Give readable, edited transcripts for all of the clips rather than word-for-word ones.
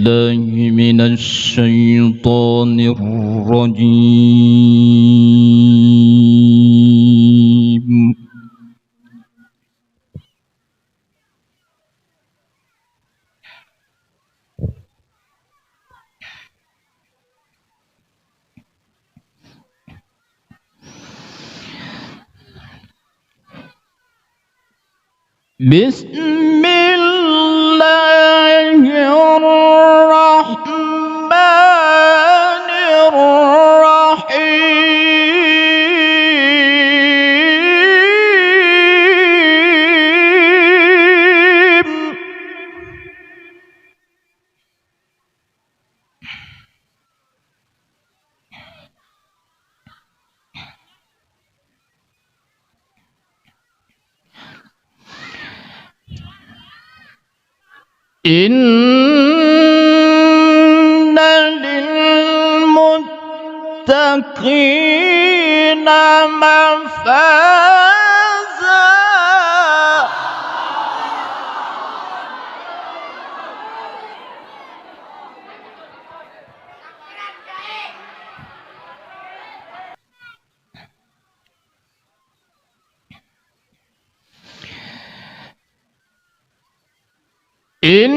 بالله من الشيطان الرجيم. بسم الله الرحمن الرحيم. إن للمتقين مفازا إن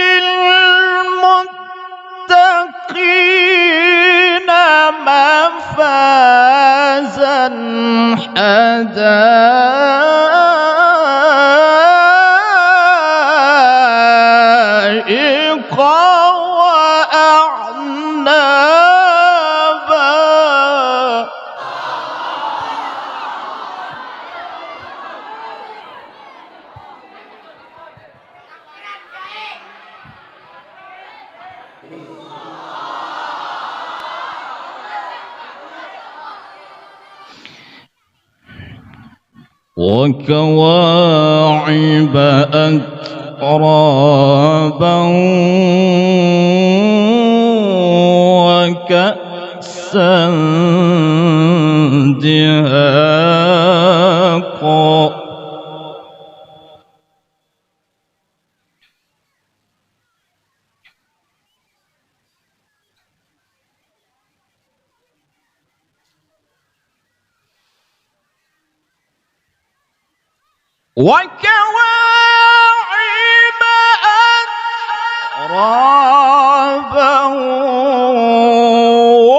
للمتقين مفازا حدائق وأعنابا. وكواعب أترابا وكأسا دهاقا. وكواعب أترابا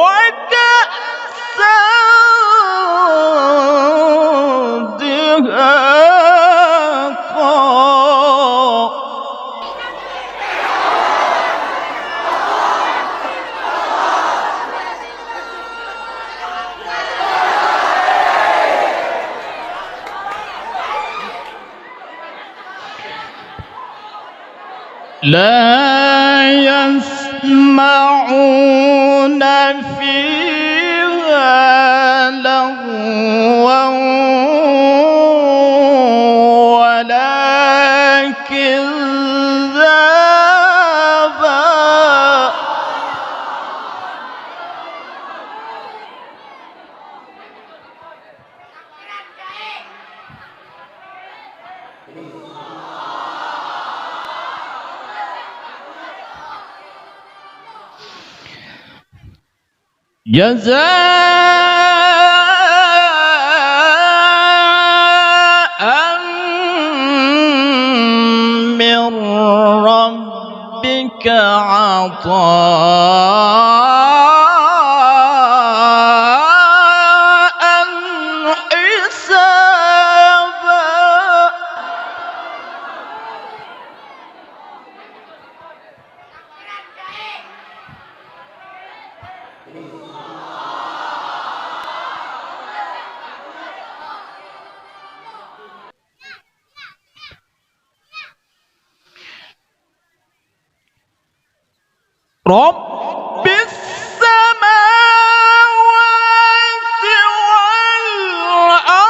وكأسا دهاقا. لا يسمعون فيها لغوا ولا كذابا. جزاء من ربك عطاء حسابا. رب السماوات والأرض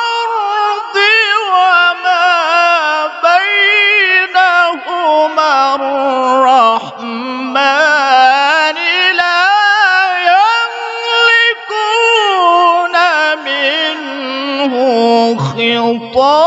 وما بينهما الرحمن لا يملكون منه خطابا.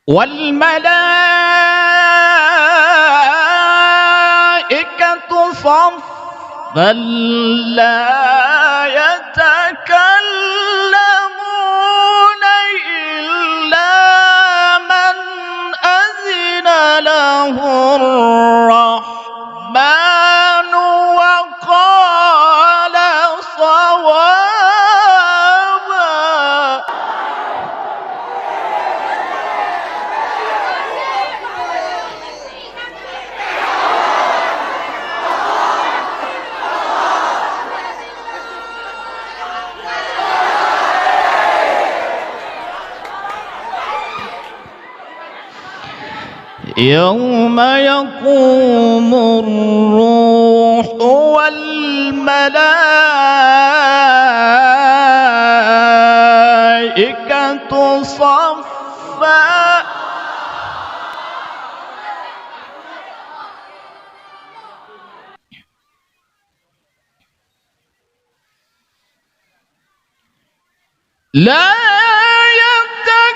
والملائكة صفا لا يتكلمون إلا من أذن له الرحمن وقال صوابا. يوم يقوم الروح والملائكة صفا لا يتكلمون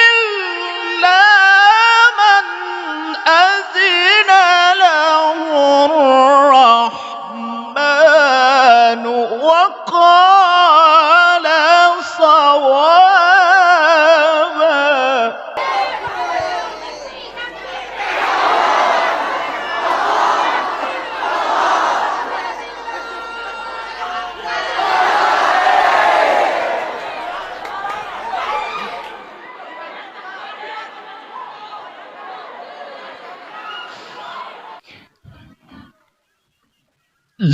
إلا من أذن له الرحمن وقال صوابا.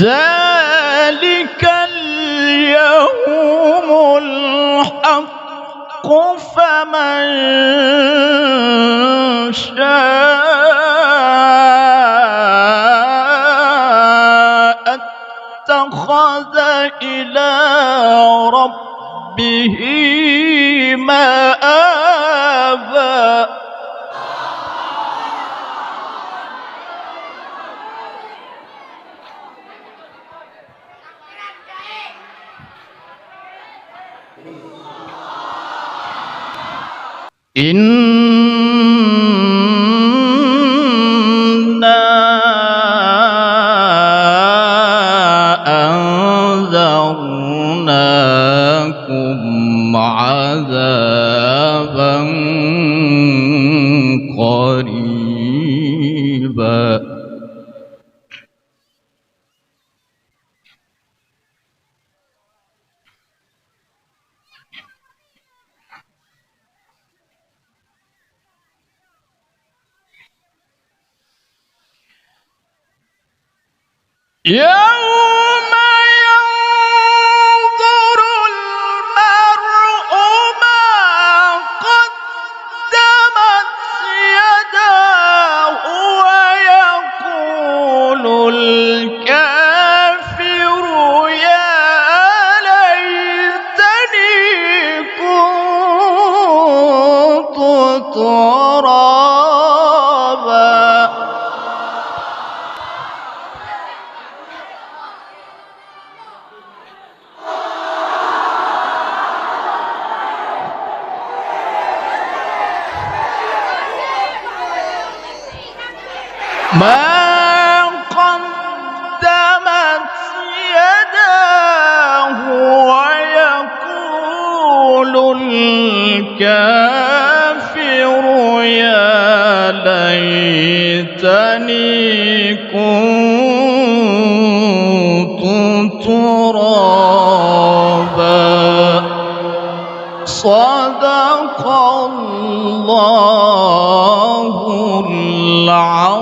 ذلك اليوم الحق فمن شاء اتخذ إلى ربه مآبا. إنا أنذرناكم عذابا قريبا. يوم ينظر المرء ما قدمت يداه ويقول الكافر يا ليتني كنت ترابا. ما قدمت يداه ويقول الكافر يا ليتني كنت ترابا. صدق الله العظيم.